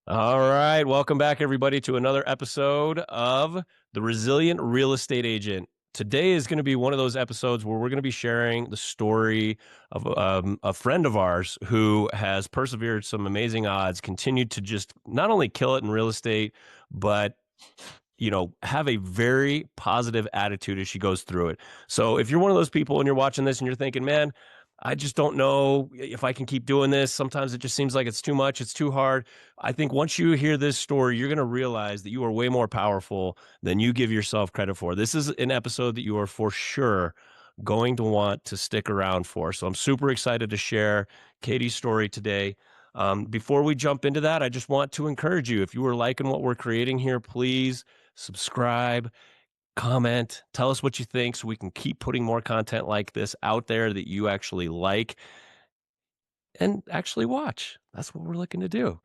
All right. Welcome back, everybody, to another episode of The Resilient Real Estate Agent. Today is going to be one of those episodes where we're going to be sharing the story of a friend of ours who has persevered some amazing odds, continued to just not only kill it in real estate, but have a very positive attitude as she goes through it. So if you're one of those people and you're watching this and you're thinking, man, I just don't know if I can keep doing this. Sometimes it just seems like it's too much. It's too hard. I think once you hear this story, you're going to realize that you are way more powerful than you give yourself credit for. This is an episode that you are for sure going to want to stick around for. So I'm super excited to share Katie's story today. Before we jump into that, I just want to encourage you, if you are liking what we're creating here, please subscribe, comment, tell us what you think so we can keep putting more content like this out there that you actually like and actually watch. That's what we're looking to do.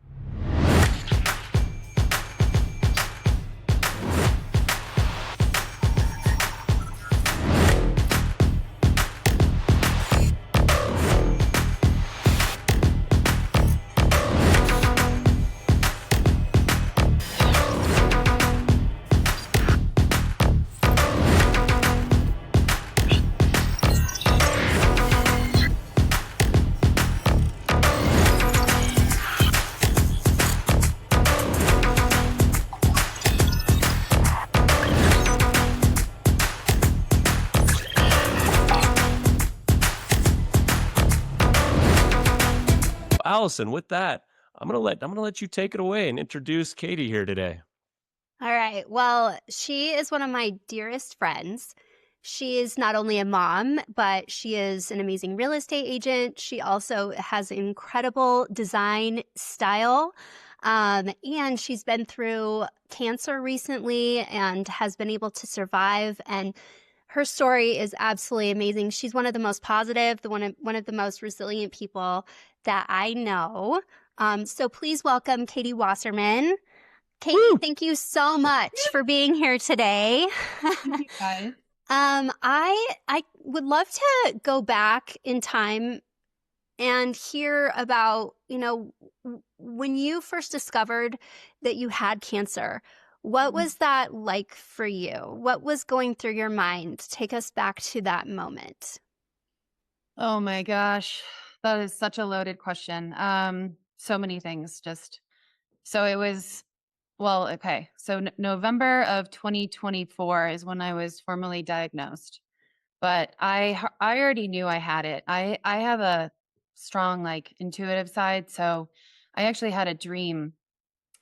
Allison, with that, I'm gonna let you take it away and introduce Katie here today. All right. Well, she is one of my dearest friends. She is not only a mom, but she is an amazing real estate agent. She also has incredible design style. And she's been through cancer recently and has been able to survive. And her story is absolutely amazing. She's one of the most positive, one of the most resilient people that I know. So please welcome Katie Wasserman. Katie, Woo! thank you so much for being here today. You guys. I would love to go back in time and hear about, when you first discovered that you had cancer. What was that like for you? What was going through your mind? Take us back to that moment. Oh my gosh. That is such a loaded question. So many things just so it was well, okay. So November of 2024 is when I was formally diagnosed. But I already knew I had it. I have a strong like intuitive side, so I actually had a dream,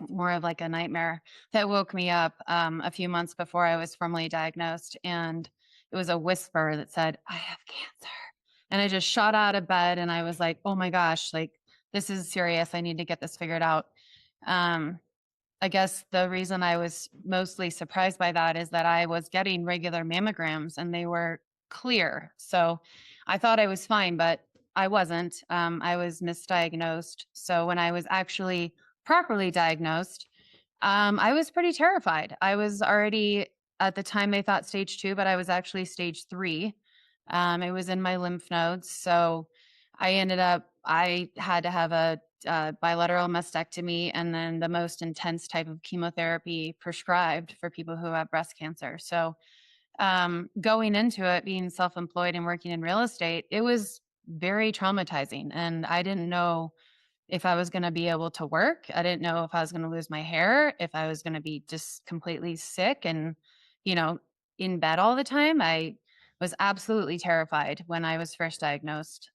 more of like a nightmare, that woke me up a few months before I was formally diagnosed, and it was a whisper that said, "I have cancer." And I just shot out of bed and I was like, "Oh my gosh, like this is serious. I need to get this figured out." Um, I guess the reason I was mostly surprised by that is that I was getting regular mammograms and they were clear. So I thought I was fine, but I wasn't. I was misdiagnosed. So when I was actually properly diagnosed, I was pretty terrified. I was already, at the time they thought stage 2, but I was actually stage 3. It was in my lymph nodes. So I had to have a bilateral mastectomy and then the most intense type of chemotherapy prescribed for people who have breast cancer. So going into it, being self employed and working in real estate, it was very traumatizing. And I didn't know if I was going to be able to work. I didn't know if I was going to lose my hair, if I was going to be just completely sick and, you know, in bed all the time. I was absolutely terrified when I was first diagnosed.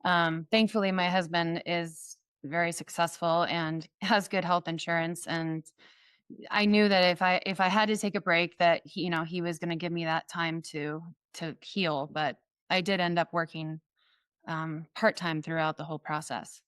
Thankfully, my husband is very successful and has good health insurance, and I knew that if I had to take a break, that he was going to give me that time to heal. But I did end up working part time throughout the whole process.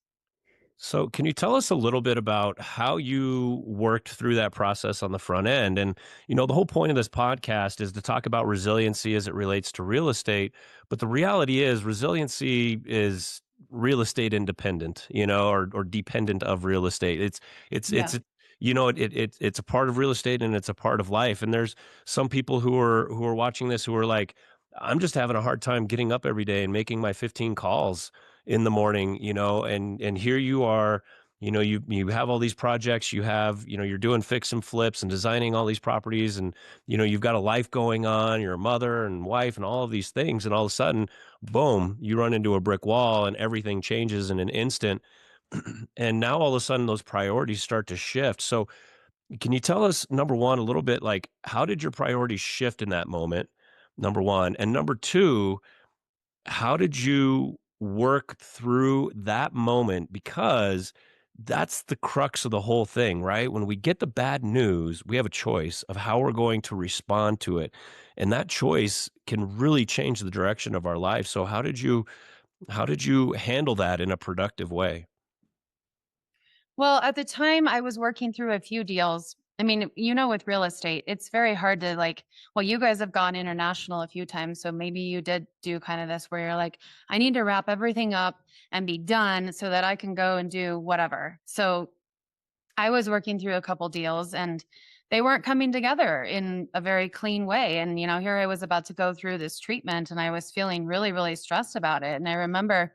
So, can you tell us a little bit about how you worked through that process on the front end? And, the whole point of this podcast is to talk about resiliency as it relates to real estate. But the reality is, resiliency is real estate independent, or dependent of real estate. Yeah. It's a part of real estate and it's a part of life. And there's some people who are watching this who are like, I'm just having a hard time getting up every day and making my 15 calls in the morning, and here you are, You have all these projects, you're doing fix and flips and designing all these properties, and you've got a life going on, you're a mother and wife and all of these things, and all of a sudden, boom, you run into a brick wall and everything changes in an instant. And now all of a sudden those priorities start to shift. So can you tell us, number one, a little bit like how did your priorities shift in that moment? Number one. And number two, how did you work through that moment? Because that's the crux of the whole thing, right? When we get the bad news, we have a choice of how we're going to respond to it. And that choice can really change the direction of our life. So how did you handle that in a productive way? Well, at the time I was working through a few deals. I mean, with real estate, it's very hard to well, you guys have gone international a few times. So maybe you did do kind of this where you're like, I need to wrap everything up and be done so that I can go and do whatever. So I was working through a couple deals and they weren't coming together in a very clean way. And, here I was about to go through this treatment and I was feeling really, really stressed about it. And I remember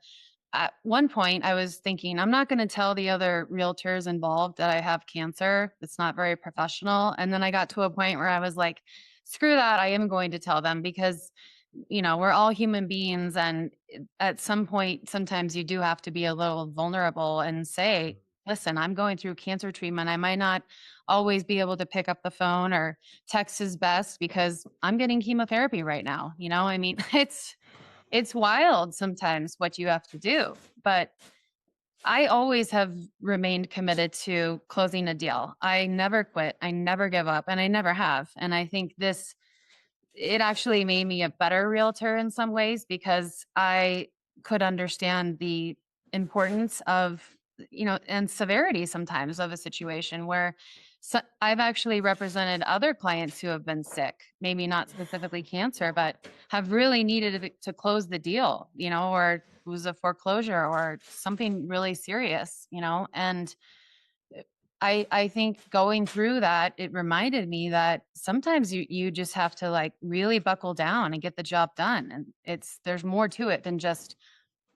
at one point I was thinking, I'm not going to tell the other realtors involved that I have cancer. It's not very professional. And then I got to a point where I was like, screw that. I am going to tell them because, we're all human beings. And at some point, sometimes you do have to be a little vulnerable and say, listen, I'm going through cancer treatment. I might not always be able to pick up the phone or text is best because I'm getting chemotherapy right now. I mean, it's wild sometimes what you have to do, but I always have remained committed to closing a deal. I never quit. I never give up and I never have. And I think it actually made me a better realtor in some ways because I could understand the importance of, and severity sometimes of a situation where I've actually represented other clients who have been sick, maybe not specifically cancer, but have really needed to close the deal, or it was a foreclosure or something really serious, and I think going through that, it reminded me that sometimes you just have to really buckle down and get the job done. And there's more to it than just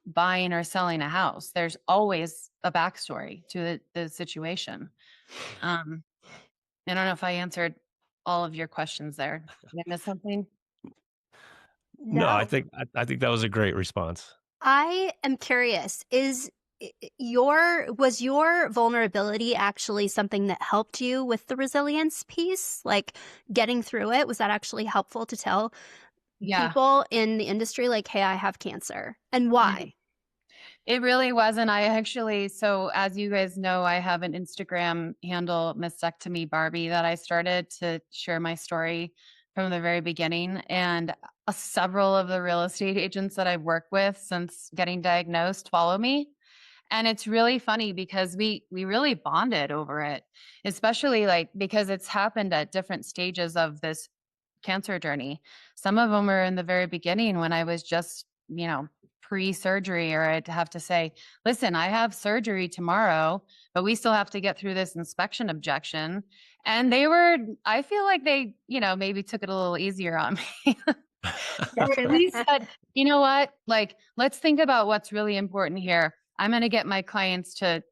buying or selling a house. There's always a backstory to the situation. Um, I don't know if I answered all of your questions there. Did I miss something? No, I No. think I think that was a great response. I am curious, was your vulnerability actually something that helped you with the resilience piece? Like getting through it, was that actually helpful to tell Yeah. people in the industry like, hey, I have cancer? And Mhm. why? It really wasn't. So as you guys know, I have an Instagram handle, Mastectomy Barbie, that I started to share my story from the very beginning. And several of the real estate agents that I've worked with since getting diagnosed follow me. And it's really funny because we really bonded over it, especially because it's happened at different stages of this cancer journey. Some of them were in the very beginning when I was just, pre-surgery, or I'd have to say, listen, I have surgery tomorrow, but we still have to get through this inspection objection. And I feel like they, maybe took it a little easier on me. Or at least said, you know what? Let's think about what's really important here. I'm going to get my clients to,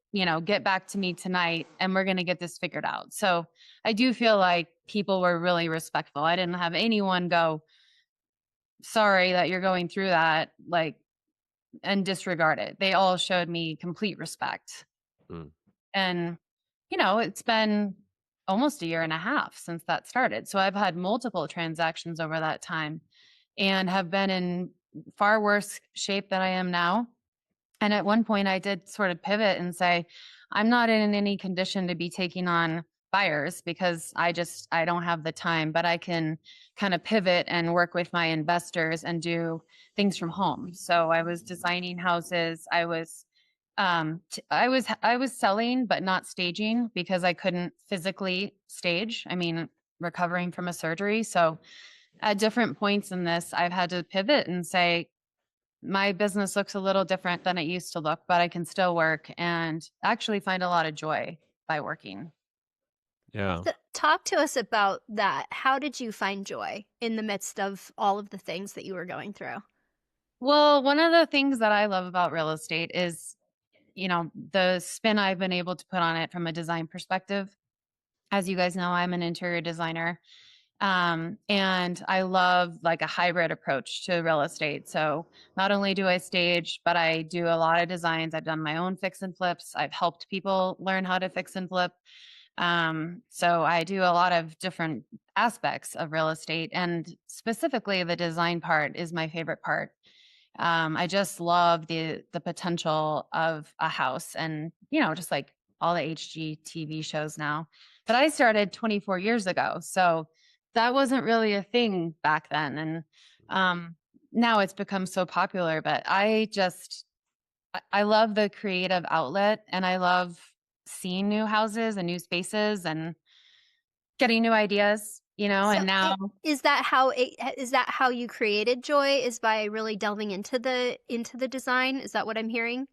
get back to me tonight and we're going to get this figured out. So I do feel like people were really respectful. I didn't have anyone go, sorry that you're going through that, and disregard it. They all showed me complete respect. Mm. And, it's been almost a year and a half since that started. So I've had multiple transactions over that time and have been in far worse shape than I am now. And at one point, I did sort of pivot and say, I'm not in any condition to be taking on buyers because I don't have the time, but I can kind of pivot and work with my investors and do things from home. So I was designing houses. I was selling, but not staging because I couldn't physically stage. I mean, recovering from a surgery. So at different points in this, I've had to pivot and say, my business looks a little different than it used to look, but I can still work and actually find a lot of joy by working. Yeah. So talk to us about that. How did you find joy in the midst of all of the things that you were going through? Well, one of the things that I love about real estate is the spin I've been able to put on it from a design perspective. As you guys know, I'm an interior designer. And I love like a hybrid approach to real estate. So not only do I stage, but I do a lot of designs. I've done my own fix and flips. I've helped people learn how to fix and flip. So I do a lot of different aspects of real estate, and specifically the design part is my favorite part. I just love the potential of a house, and just like all the HGTV shows now. But I started 24 years ago, so that wasn't really a thing back then, and now it's become so popular. But I love the creative outlet, and I love seeing new houses and new spaces and getting new ideas. So And now, is that how you created joy, is by really delving into the design? Is that what I'm hearing?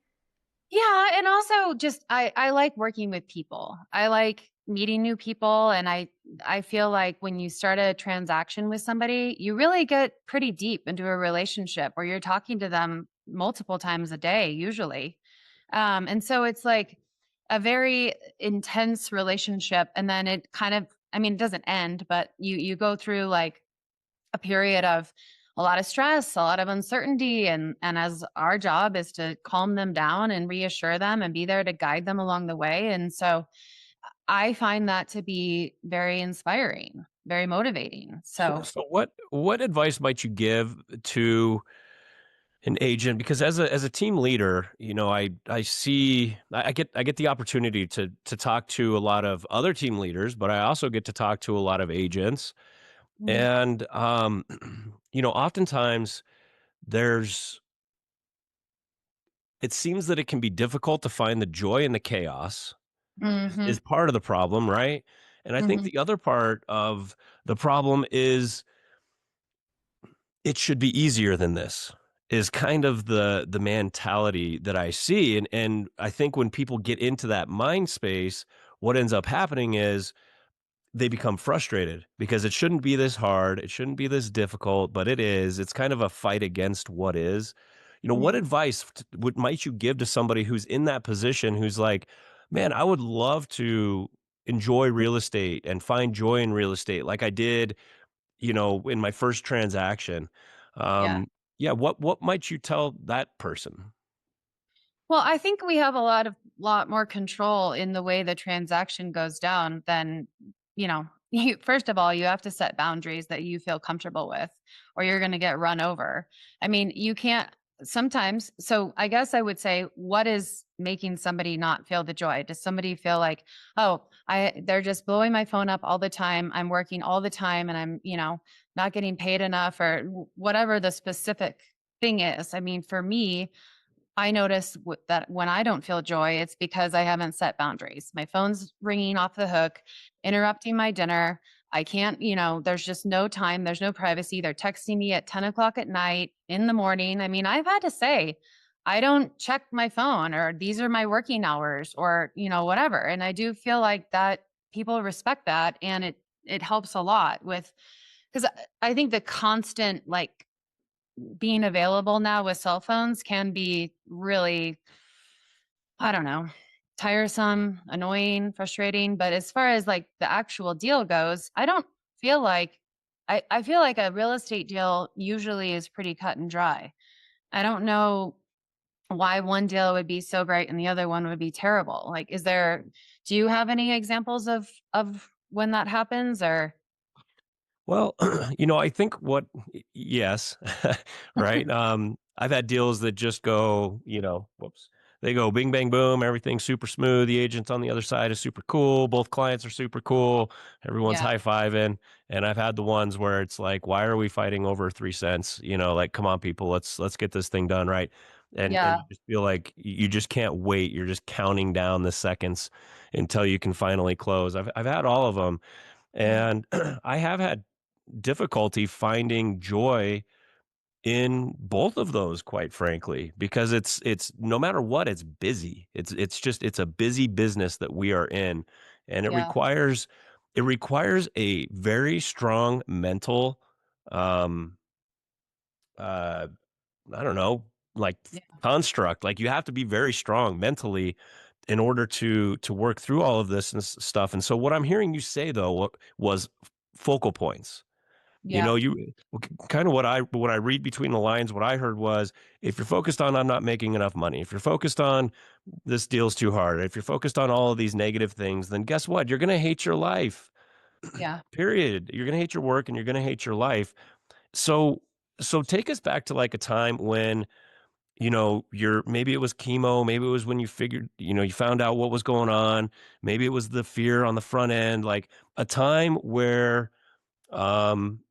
yeah, and also just I like working with people. I like meeting new people, and I feel like when you start a transaction with somebody, you really get pretty deep into a relationship where you're talking to them multiple times a day usually. And so it's like a very intense relationship, and then it kind of, I mean, it doesn't end, but you go through like a period of a lot of stress, a lot of uncertainty, and as our job is to calm them down and reassure them and be there to guide them along the way. And so I find that to be very inspiring, very motivating. So, So, so what advice might you give to an agent? Because as a team leader, I get the opportunity to talk to a lot of other team leaders, but I also get to talk to a lot of agents. mm, And oftentimes there's it seems that it can be difficult to find the joy in the chaos mhm, is part of the problem, right? And I think mhm, the other part of the problem is it should be easier than this, is kind of the mentality that I see. And I think when people get into that mind space, what ends up happening is they become frustrated because it shouldn't be this hard. It shouldn't be this difficult, but it is. It's kind of a fight against what is. What mhm, advice might you give to somebody who's in that position who's like, man, I would love to enjoy real estate and find joy in real estate like I did, in my first transaction. yeah. Um, yeah, what might you tell that person? Well, I think we have a lot more control in the way the transaction goes down than, first of all, you have to set boundaries that you feel comfortable with, or you're going to get run over. I mean, you can't sometimes. So I guess I would say, what is making somebody not feel the joy? Does somebody feel like, oh, they're just blowing my phone up all the time. I'm working all the time and I'm, not getting paid enough, or whatever the specific thing is. I mean, for me, I notice that when I don't feel joy, it's because I haven't set boundaries. My phone's ringing off the hook, interrupting my dinner. I can't, there's just no time. There's no privacy. They're texting me at 10 o'clock at night, in the morning. I mean, I've had to say, I don't check my phone, or these are my working hours, or, whatever. And I do feel like that people respect that. And it helps a lot with, because I think the constant, like, being available now with cell phones can be really, I don't know, tiresome, annoying, frustrating. But as far as like the actual deal goes, I don't feel like I feel like a real estate deal usually is pretty cut and dry. I don't know why one deal would be so great and the other one would be terrible. Like, do you have any examples of when that happens, or Well, I think yes, right. I've had deals that just go, whoops, they go bing, bang, boom, everything's super smooth. The agent on the other side is super cool. Both clients are super cool. Everyone's yeah, high fiving. And I've had the ones where it's like, why are we fighting over 3 cents? Like, come on, people, let's get this thing done, right? And yeah, you just feel like you just can't wait. You're just counting down the seconds until you can finally close. I've had all of them, mm, and I have had difficulty finding joy in both of those, quite frankly, because it's no matter what, it's busy. It's a busy business that we are in, and yeah, it requires a very strong mental um I don't know, like Yeah. construct. Like, you have to be very strong mentally in order to work through all of this and stuff. And so what I'm hearing you say though was focal points. You Yeah. know, you kind of what I read between the lines, what I heard was, if you're focused on I'm not making enough money, if you're focused on this deal's too hard, if you're focused on all of these negative things, then guess what? You're going to hate your life. Yeah. Period. You're going to hate your work and you're going to hate your life. So so take us back to like a time when, you know, maybe it was chemo, maybe it was when you figured, you know, you found out what was going on, maybe it was the fear on the front end, like a time where um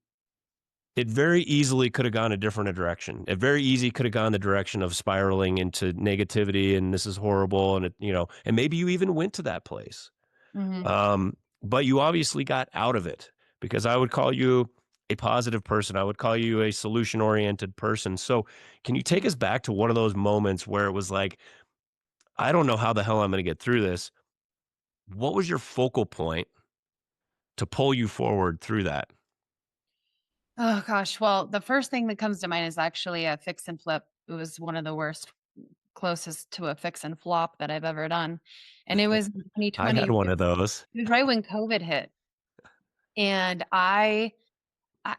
it very easily could have gone a different direction. It very easy could have gone the direction of spiraling into negativity and this is horrible, and it, you know, and maybe you even went to that place. Hmm. But you obviously got out of it, because I would call you a positive person. I would call you a solution oriented person. So can you take us back to one of those moments where it was like, I don't know how the hell I'm going to get through this? What was your focal point to pull you forward through that? Oh gosh. Well, the first thing that comes to mind is actually a fix and flip. It was one of the worst, closest to a fix and flop that I've ever done. And it was in I 2020. had one of those. It was right when COVID hit. And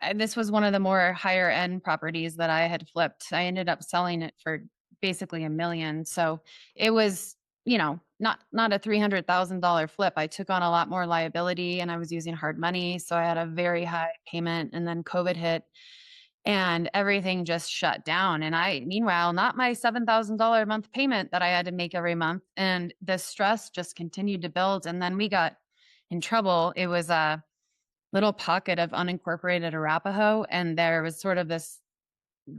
and this was one of the more higher end properties that I had flipped. I ended up selling it for basically 1 million. So it was, not a $300,000 flip. I took on a lot more liability and I was using hard money. So I had a very high payment, and then COVID hit and everything just shut down. And meanwhile, not my $7,000 a month payment that I had to make every month. And the stress just continued to build. And then we got in trouble. It was a little pocket of unincorporated Arapahoe, and there was sort of this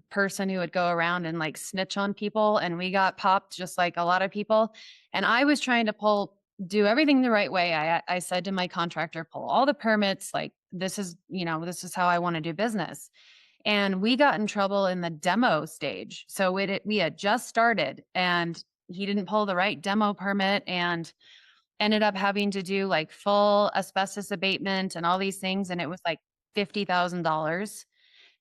person who would go around and like snitch on people, and we got popped just like a lot of people. And I was trying to do everything the right way. I said to my contractor, pull all the permits, like this is how I want to do business. And we got in trouble in the demo stage. So we had just started, and he didn't pull the right demo permit, and ended up having to do like full asbestos abatement and all these things. And it was like $50,000.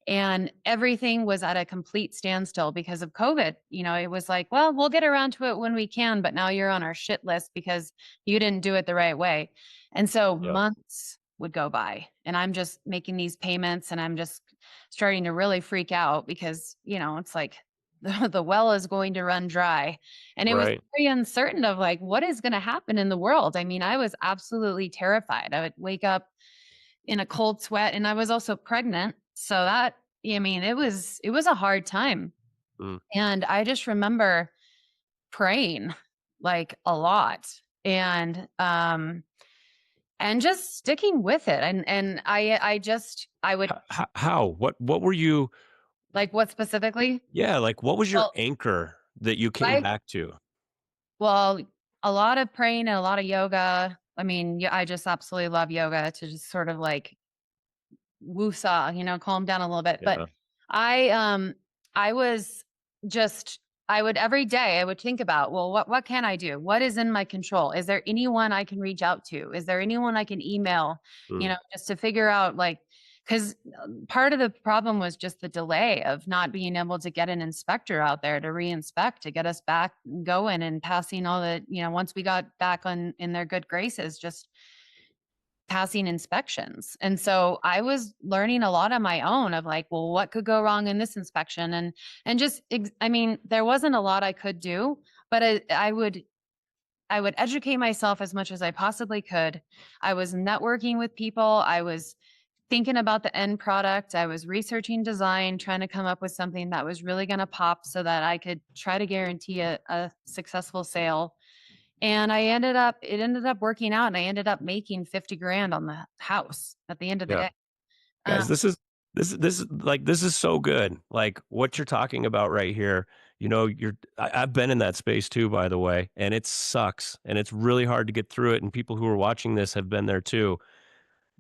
And everything was at a complete standstill because of COVID. It was like, well, we'll get around to it when we can, but now you're on our shit list because you didn't do it the right way. And so Yeah. months would go by, and I'm just making these payments, and I'm just starting to really freak out because, it's like the well is going to run dry. And it was Right. very uncertain of like, what is going to happen in the world? I mean, I was absolutely terrified. I would wake up in a cold sweat, and I was also pregnant. So it was a hard time. Mm. And I just remember praying like a lot, and just sticking with it. And I would How? What were you? like, what specifically? Yeah, like what was your Well, anchor that you came I back to? well, a lot of praying and a lot of yoga. I mean, yeah, I just absolutely love yoga to just sort of like woosah, calm down a little bit. But Yeah. I um I was just I would every day I would think about, well, what can I do? What is in my control? Is there anyone I can reach out to? Is there anyone I can email, Mm. just to figure out, like, because part of the problem was just the delay of not being able to get an inspector out there to re-inspect, to get us back going and passing all the, once we got back in their good graces, just passing inspections. And so I was learning a lot on my own of like, well, what could go wrong in this inspection? And just, I mean, there wasn't a lot I could do, but I would educate myself as much as I possibly could. I was networking with people. I was thinking about the end product. I was researching design, trying to come up with something that was really going to pop so that I could try to guarantee a successful sale. And it ended up working out, and I ended up making 50 grand on the house at the end of the Yeah. day. Guys, Um, this is so good. Like what you're talking about right here. You know, I've been in that space too, by the way, and it sucks and it's really hard to get through it. And people who are watching this have been there too.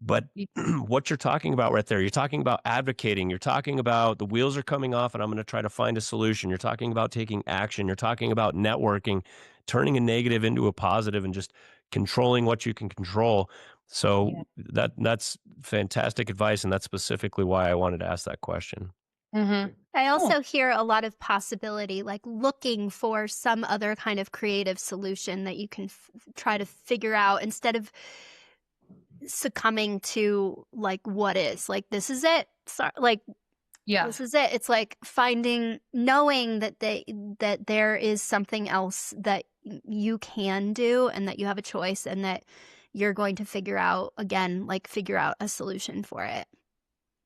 But y- what you're talking about right there, you're talking about advocating, you're talking about the wheels are coming off and I'm going to try to find a solution. You're talking about taking action, you're talking about networking, turning a negative into a positive and just controlling what you can control. So yeah. that's fantastic advice, and that's specifically why I wanted to ask that question. Mm-hmm. I Cool. also hear a lot of possibility, like looking for some other kind of creative solution that you can try to figure out instead of succumbing to like what is. Like this is it. So, like Yeah. this is it. It's like knowing that that there is something else that you can do and that you have a choice and that you're going to figure out a solution for it.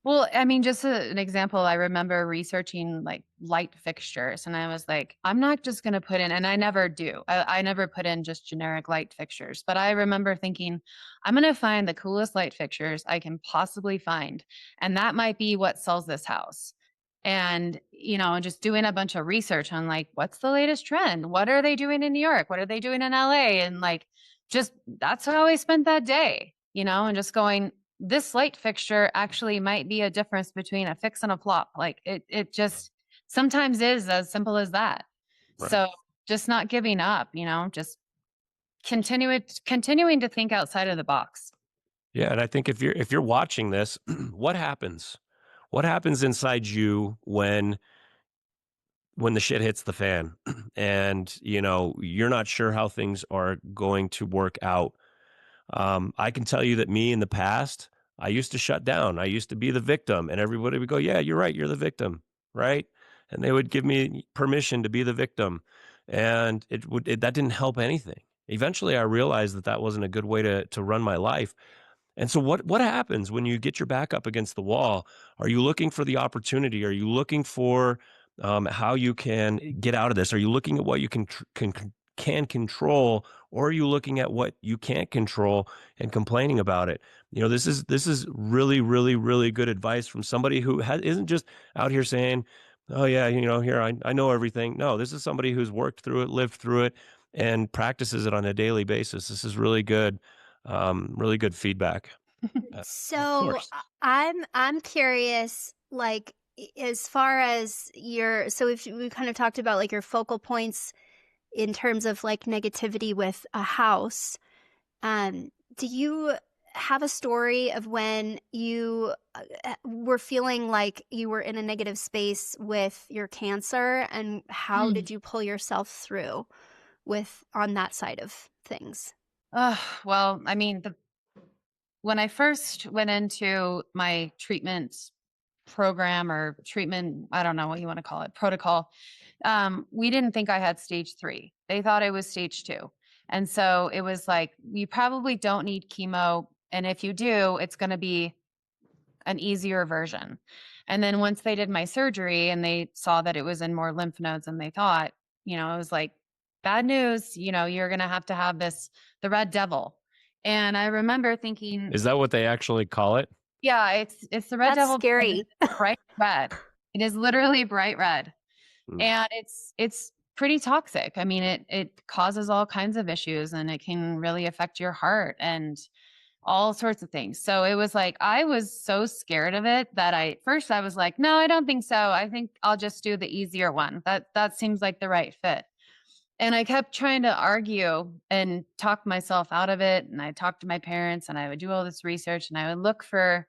Well, I mean, just an example, I remember researching like light fixtures, and I was like, I'm not just going to put in, and I never do. I never put in just generic light fixtures, but I remember thinking, I'm going to find the coolest light fixtures I can possibly find. And that might be what sells this house. And, just doing a bunch of research on like, what's the latest trend? What are they doing in New York? What are they doing in LA? And like, just that's how I spent that day, and just going, this light fixture actually might be a difference between a fix and a flop. Like it just sometimes is as simple as that. Right. So just not giving up, just continuing to think outside of the box. Yeah, and I think if you're watching this, what happens? What happens inside you when the shit hits the fan and you're not sure how things are going to work out? I can tell you that me in the past, I used to shut down. I used to be the victim, and everybody would go, "Yeah, you're right. You're the victim." Right? And they would give me permission to be the victim. And that didn't help anything. Eventually I realized that wasn't a good way to run my life. And so what happens when you get your back up against the wall? Are you looking for the opportunity? Are you looking for how you can get out of this? Are you looking at what you can control, or are you looking at what you can't control and complaining about it? This is really, really, really good advice from somebody who isn't just out here saying, "Oh yeah, here I know everything." No, this is somebody who's worked through it, lived through it, and practices it on a daily basis. This is really good feedback. Of So course. I'm curious, like as far as we kind of talked about like your focal points in terms of like negativity with a house. Do you have a story of when you were feeling like you were in a negative space with your cancer, and how Hmm. did you pull yourself through with on that side of things? Well, I mean, when I first went into my treatment program or treatment, I don't know what you want to call it, protocol, we didn't think I had stage 3. They thought it was stage 2. And so it was like, you probably don't need chemo. And if you do, it's going to be an easier version. And then once they did my surgery and they saw that it was in more lymph nodes than they thought, it was like, bad news, you're going to have the red devil. And I remember thinking, Is that what they actually call it? yeah, it's the red That's devil because scary. it's bright red. It is literally bright red. Mm. And it's pretty toxic. I mean, it causes all kinds of issues, and it can really affect your heart and all sorts of things. So it was like I was so scared of it that first I was like, no, I don't think so. I think I'll just do the easier one. That seems like the right fit. And I kept trying to argue and talk myself out of it. And I talked to my parents, and I would do all this research, and I would look for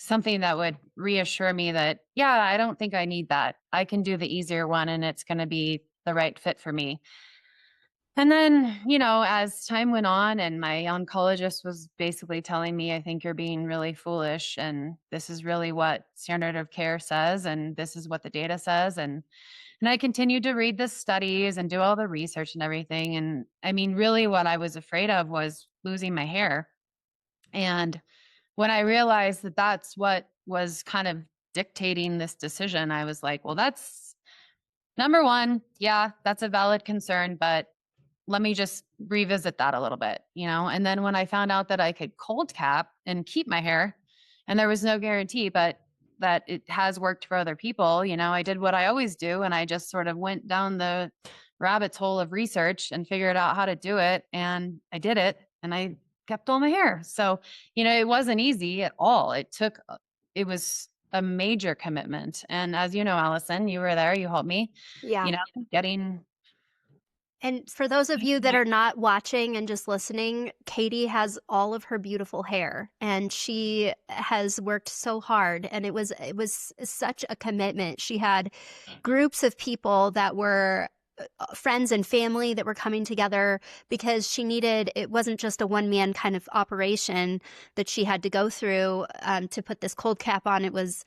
something that would reassure me that, yeah, I don't think I need that. I can do the easier one, and it's going to be the right fit for me. And then, as time went on and my oncologist was basically telling me, I think you're being really foolish. And this is really what standard of care says. And this is what the data says. And I continued to read the studies and do all the research and everything. And I mean, really what I was afraid of was losing my hair. And when I realized that that's what was kind of dictating this decision, I was like, well, that's number one. Yeah, that's a valid concern, but let me just revisit that a little bit, And then when I found out that I could cold cap and keep my hair, and there was no guarantee, but that it has worked for other people, I did what I always do. And I just sort of went down the rabbit's hole of research and figured out how to do it. And I did it, and I kept all my hair. So, it wasn't easy at all. It was a major commitment. And as you know, Allison, you were there, you helped me, Yeah. getting And for those of you that are not watching and just listening, Katie has all of her beautiful hair, and she has worked so hard, and it was such a commitment. She had groups of people that were friends and family that were coming together because she needed, it wasn't just a one-man kind of operation that she had to go through to put this cold cap on. It was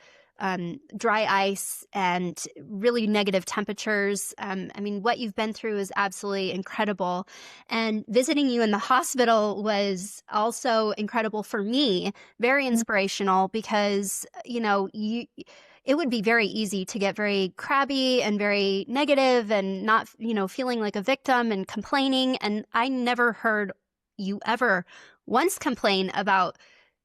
dry ice and really negative temperatures. I mean, what you've been through is absolutely incredible. And visiting you in the hospital was also incredible for me, very inspirational because, you know, it would be very easy to get very crabby and very negative and not, you know, feeling like a victim and complaining. And I never heard you ever once complain about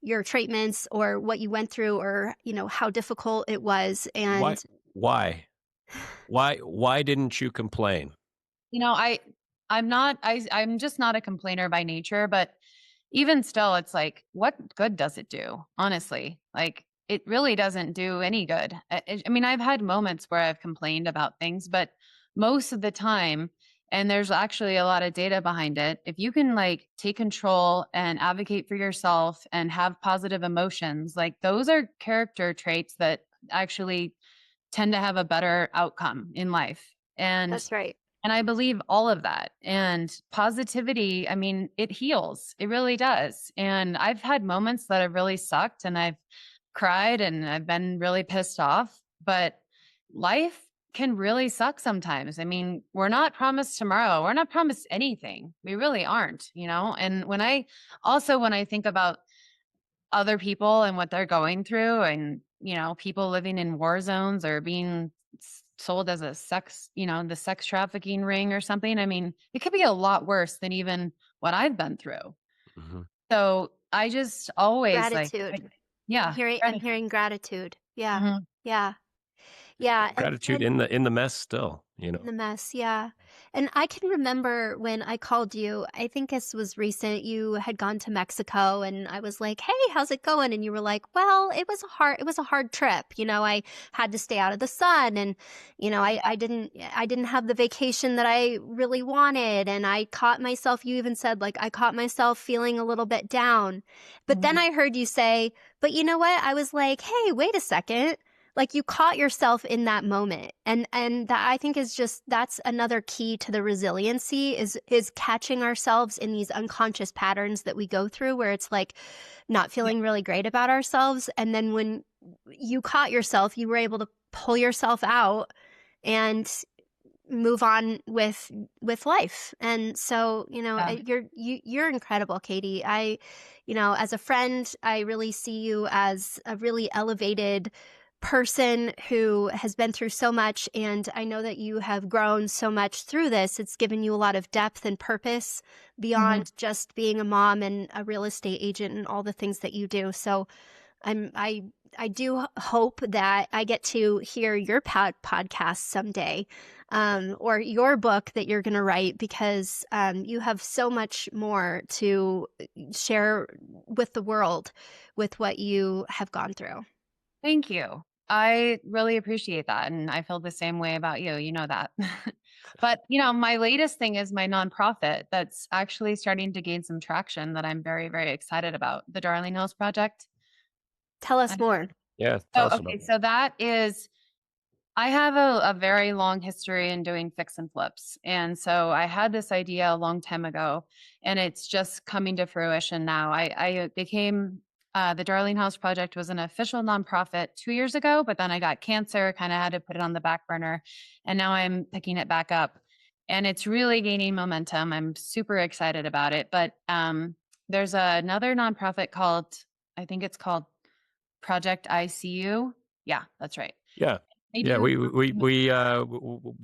your treatments or what you went through or, you know, how difficult it was. Why? And Why? Why didn't you complain? You know, I'm just not a complainer by nature, but even still, it's like, what good does it do? Honestly, like it really doesn't do any good. I mean, I've had moments where I've complained about things, but most of the time, and there's actually a lot of data behind it, if you can like take control and advocate for yourself and have positive emotions, like those are character traits that actually tend to have a better outcome in life. that's right. And I believe all of that. And positivity, I mean, it heals. It really does. And I've had moments that have really sucked and I've cried and I've been really pissed off, but life can really suck sometimes. I mean, we're not promised tomorrow. We're not promised anything. We really aren't, you know? And when I think about other people and what they're going through and, you know, people living in war zones or being sold as a sex, you know, the sex trafficking ring or something. I mean, it could be a lot worse than even what I've been through. Mhm. So I just always Gratitude. yeah. I'm hearing gratitude. Yeah. Mhm. Yeah. Yeah. Gratitude in the mess still, you In the know. mess, yeah. And I can remember when I called you, I think this was recent, you had gone to Mexico and I was like, "Hey, how's it going?" And you were like, "Well, it was a hard trip. You know, I had to stay out of the sun and, you know, I didn't have the vacation that I really wanted and I caught myself, you even said like I caught myself feeling a little bit down." But then Mhm. I heard you say, "But you know what?" I was like, "Hey, wait a second, like you caught yourself in that moment." And that I think is just, that's another key to the resiliency is catching ourselves in these unconscious patterns that we go through where it's like not Yeah. feeling really great about ourselves, and then when you caught yourself, you were able to pull yourself out and move on with life. And so, you know, Yeah. you're incredible, Katie. You know, as a friend, I really see you as a really elevated person who has been through so much, and I know that you have grown so much through this. It's given you a lot of depth and purpose Mhm. beyond just being a mom and a real estate agent and all the things that you do. So I'm I do hope that I get to hear your podcast someday, or your book that you're going to write, because you have so much more to share with the world with what you have gone through. Thank you. I really appreciate that. And I feel the same way about you. You know that. But, you know, my latest thing is my nonprofit that's actually starting to gain some traction that I'm very, very excited about, the Darling Hills Project. Tell I- us more. Yeah, tell Oh, us about okay. it. So that is, I have a very long history in doing fix and flips. And so I had this idea a long time ago, and it's just coming to fruition now. I became the Darling House Project was an official nonprofit 2 years ago, but then I got cancer, kind of had to put it on the back burner. And now I'm picking it back up. And it's really gaining momentum. I'm super excited about it. But there's another nonprofit called, I think it's called Project ICU. Yeah, that's right. Yeah. They Yeah, do. You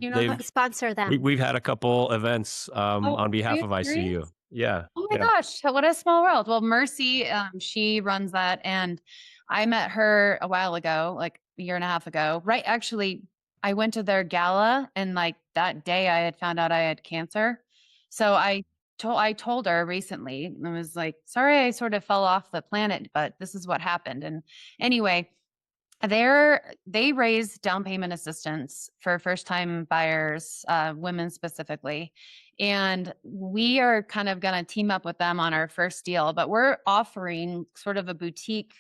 know that? they've Sponsor them. we've had a couple events Oh, on are behalf you of serious? ICU. Yeah. Oh my Yeah. gosh, what a small world. Well, Mercy, she runs that, and I met her a while ago, like a year and a half ago. Right, actually, I went to their gala, and like that day, I had found out I had cancer. So I told her recently, I was like, sorry, I sort of fell off the planet, but this is what happened. And anyway, they raise down payment assistance for first time buyers, women specifically. And we are kind of going to team up with them on our first deal, but we're offering sort of a boutique,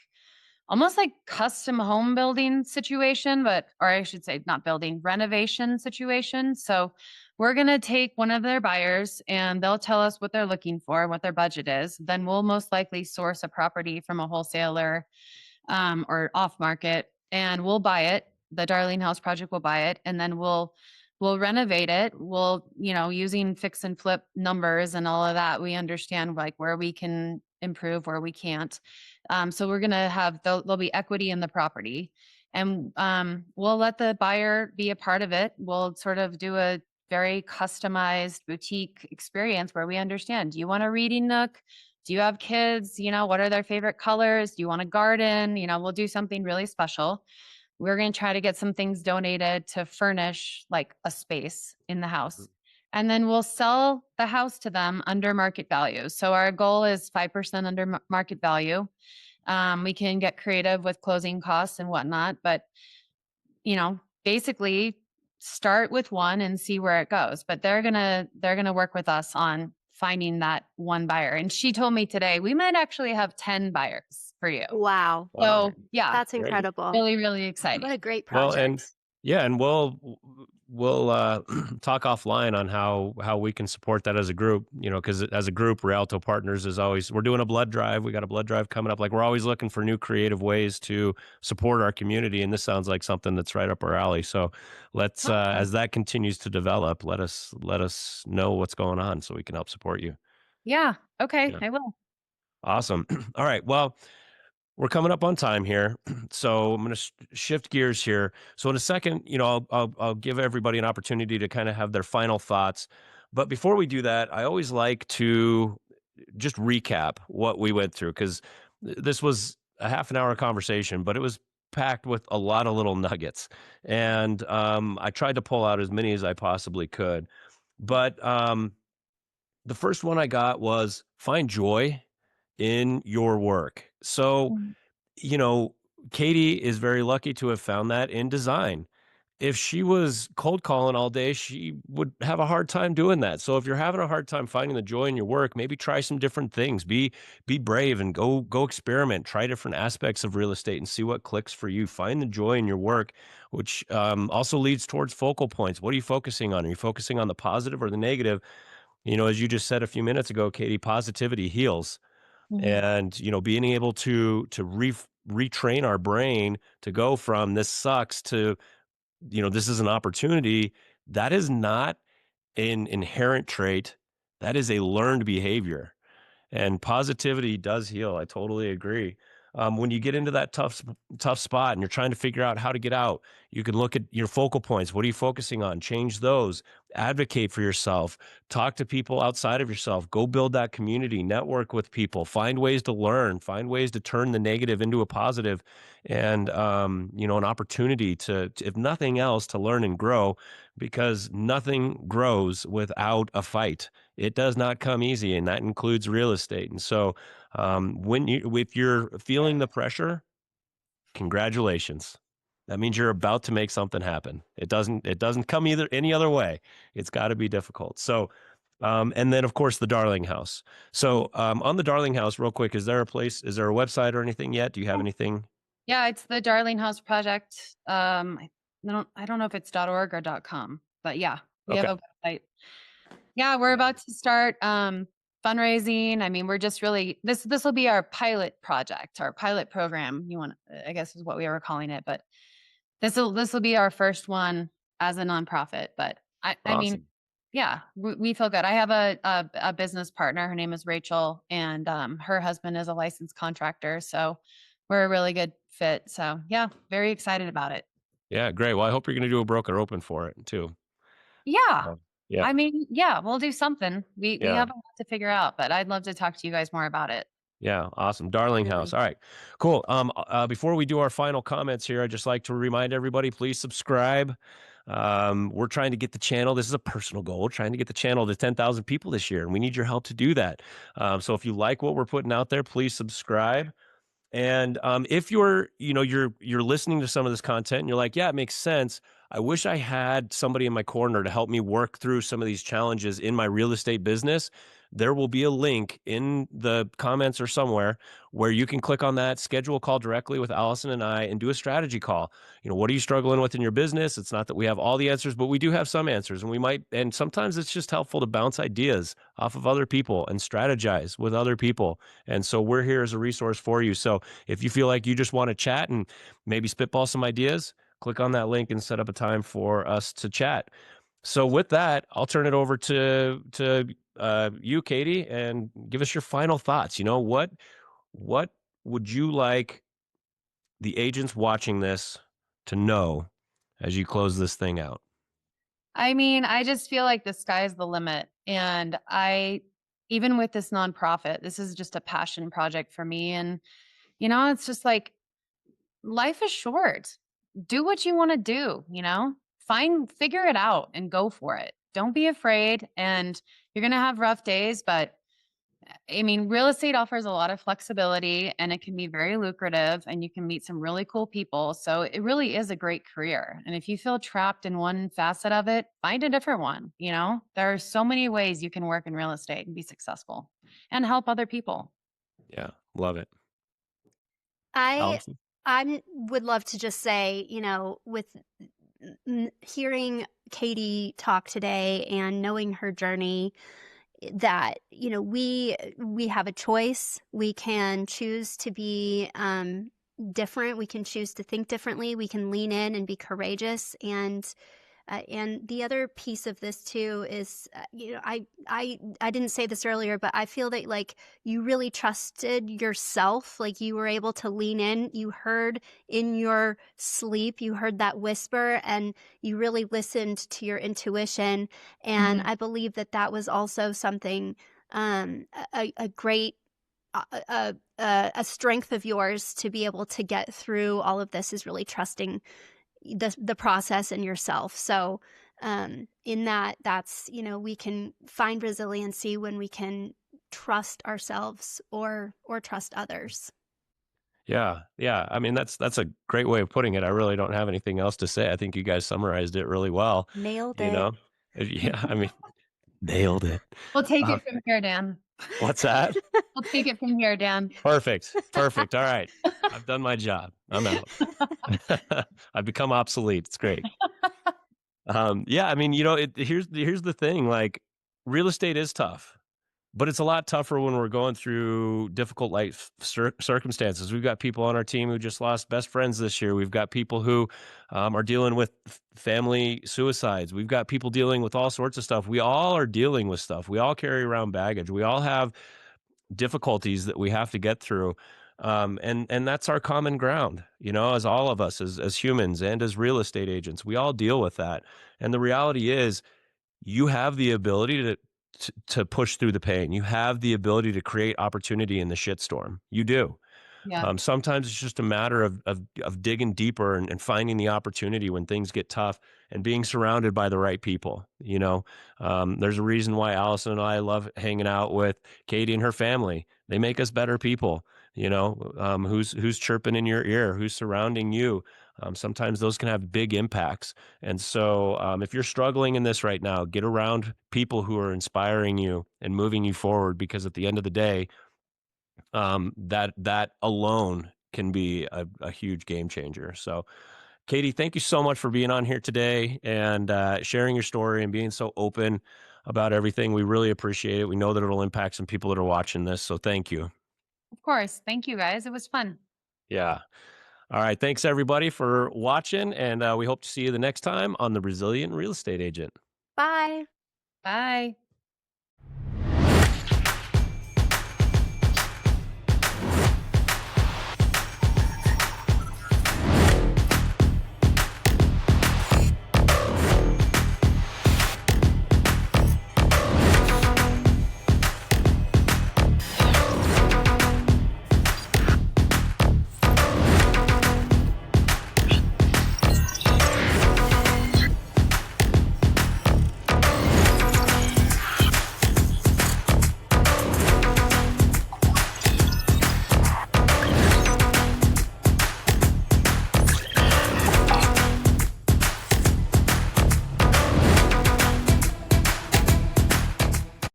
almost like custom home building situation, or I should say not building, renovation situation. So we're going to take one of their buyers and they'll tell us what they're looking for, what their budget is. Then we'll most likely source a property from a wholesaler or off market, and we'll buy it. The Darling House Project will buy it, and then we'll renovate it. We'll, using fix and flip numbers and all of that, we understand like where we can improve, where we can't. So we're gonna have there'll be equity in the property, and we'll let the buyer be a part of it. We'll sort of do a very customized boutique experience where we understand, do you want a reading nook? Do you have kids? What are their favorite colors? Do you want a garden? We'll do something really special. We're going to try to get some things donated to furnish like a space in the house. And then we'll sell the house to them under market value. So our goal is 5% under market value. We can get creative with closing costs and whatnot, but basically start with one and see where it goes. But they're gonna work with us on finding that one buyer. And she told me today we might actually have 10 buyers for you. Wow. So yeah, That's Great. incredible. really, really exciting. What a great Well, project. and we'll talk offline on how we can support that as a group, because as a group, Rialto Partners is always, we're doing a blood drive. We got a blood drive coming up. Like, we're always looking for new creative ways to support our community. And this sounds like something that's right up our alley. So let's, as that continues to develop, let us know what's going on so we can help support you. Yeah. Okay. Yeah. I will. Awesome. All right. Well, we're coming up on time here, so I'm going to shift gears here. So in a second, I'll give everybody an opportunity to kind of have their final thoughts. But before we do that, I always like to just recap what we went through, because this was a half an hour conversation, but it was packed with a lot of little nuggets. And I tried to pull out as many as I possibly could. But the first one I got was find joy in your work. So, Katie is very lucky to have found that in design. If she was cold calling all day, she would have a hard time doing that. So if you're having a hard time finding the joy in your work, maybe try some different things. Be brave and go experiment. Try different aspects of real estate and see what clicks for you. Find the joy in your work, which also leads towards focal points. What are you focusing on? Are you focusing on the positive or the negative? As you just said a few minutes ago, Katie, positivity heals. And being able to retrain our brain to go from this sucks to this is an opportunity, that is not an inherent trait, that is a learned behavior. And positivity does heal. I totally agree. When you get into that tough spot and you're trying to figure out how to get out, you can look at your focal points. What are you focusing on? Change those. Advocate for yourself. Talk to people outside of yourself. Go build that community. Network with people. Find ways to learn. Find ways to turn the negative into a positive, and an opportunity to, if nothing else, to learn and grow, because nothing grows without a fight. It does not come easy, and that includes real estate. And so if you're feeling the pressure, congratulations. That means you're about to make something happen. It doesn't come any other way. It's got to be difficult. So, and then of course the Darling House. So, on the Darling House, real quick, is there a website or anything yet? Do you have anything? Yeah, it's the Darling House Project. I don't know if it's .org or .com, but yeah, we have a website. Yeah, we're about to start fundraising. I mean, we're just really this will be our pilot project, our pilot program. I guess is what we were calling it, but this will be our first one as a nonprofit. But I mean, yeah, we feel good. I have a business partner. Her name is Rachel, and her husband is a licensed contractor. So we're a really good fit. So yeah, very excited about it. Yeah, great. Well, I hope you're going to do a broker open for it too. Yeah. Yeah. I mean, yeah, we'll do something. We Yeah. have a lot to figure out, but I'd love to talk to you guys more about it. Yeah, awesome. Darling House. All right, cool. Before we do our final comments here, I'd just like to remind everybody, please subscribe. We're trying to get the channel. This is a personal goal, trying to get the channel to 10,000 people this year, and we need your help to do that. So if you like what we're putting out there, please subscribe. And if you're listening to some of this content and you're like, yeah, it makes sense, I wish I had somebody in my corner to help me work through some of these challenges in my real estate business. There will be a link in the comments or somewhere where you can click on that, schedule a call directly with Allison and I, and do a strategy call. What are you struggling with in your business? It's not that we have all the answers, but we do have some answers, and and sometimes it's just helpful to bounce ideas off of other people and strategize with other people. And so we're here as a resource for you. So if you feel like you just want to chat and maybe spitball some ideas, click on that link and set up a time for us to chat. So with that, I'll turn it over to you, Katie, and give us your final thoughts. What would you like the agents watching this to know as you close this thing out? I mean, I just feel like the sky's the limit. And even with this nonprofit, this is just a passion project for me. And, it's just like life is short. Do what you want to do, figure it out and go for it. Don't be afraid. And you're going to have rough days, but I mean, real estate offers a lot of flexibility and it can be very lucrative and you can meet some really cool people. So it really is a great career. And if you feel trapped in one facet of it, find a different one. There are so many ways you can work in real estate and be successful and help other people. Yeah, love it. I Allison? I would love to just say, with hearing Katie talk today and knowing her journey, that we have a choice. We can choose to be different. We can choose to think differently. We can lean in and be courageous. And the other piece of this too is, I didn't say this earlier, but I feel that like you really trusted yourself. Like you were able to lean in. You heard in your sleep, you heard that whisper, and you really listened to your intuition. And I believe that that was also something, a great a strength of yours to be able to get through all of this, is really trusting the process and yourself. So in that's we can find resiliency when we can trust ourselves or trust others. Yeah, yeah. I mean, that's a great way of putting it. I really don't have anything else to say. I think you guys summarized it really well. Nailed You it. know, yeah. I mean, nailed it. We'll take Uh, it from here, Dan. what's that? We'll take it from here, Dan. Perfect. Perfect. All right. I've done my job. I'm out. I've become obsolete. It's great. Yeah, I mean, here's the thing, like real estate is tough, but it's a lot tougher when we're going through difficult life circumstances. We've got people on our team who just lost best friends this year. We've got people who are dealing with family suicides. We've got people dealing with all sorts of stuff. We all are dealing with stuff. We all carry around baggage. We all have difficulties that we have to get through. And that's our common ground, as all of us, as humans and as real estate agents, we all deal with that. And the reality is you have the ability to push through the pain. You have the ability to create opportunity in the shitstorm. You do. Yeah. Sometimes it's just a matter of digging deeper and finding the opportunity when things get tough and being surrounded by the right people. There's a reason why Allison and I love hanging out with Katie and her family. They make us better people. Who's chirping in your ear, who's surrounding you. Sometimes those can have big impacts. And so if you're struggling in this right now, get around people who are inspiring you and moving you forward, because at the end of the day, that alone can be a huge game changer. So, Katie, thank you so much for being on here today and sharing your story and being so open about everything. We really appreciate it. We know that it'll impact some people that are watching this. So thank you. Of course. Thank you, guys. It was fun. Yeah. All right. Thanks, everybody, for watching. And we hope to see you the next time on The Resilient Real Estate Agent. Bye. Bye.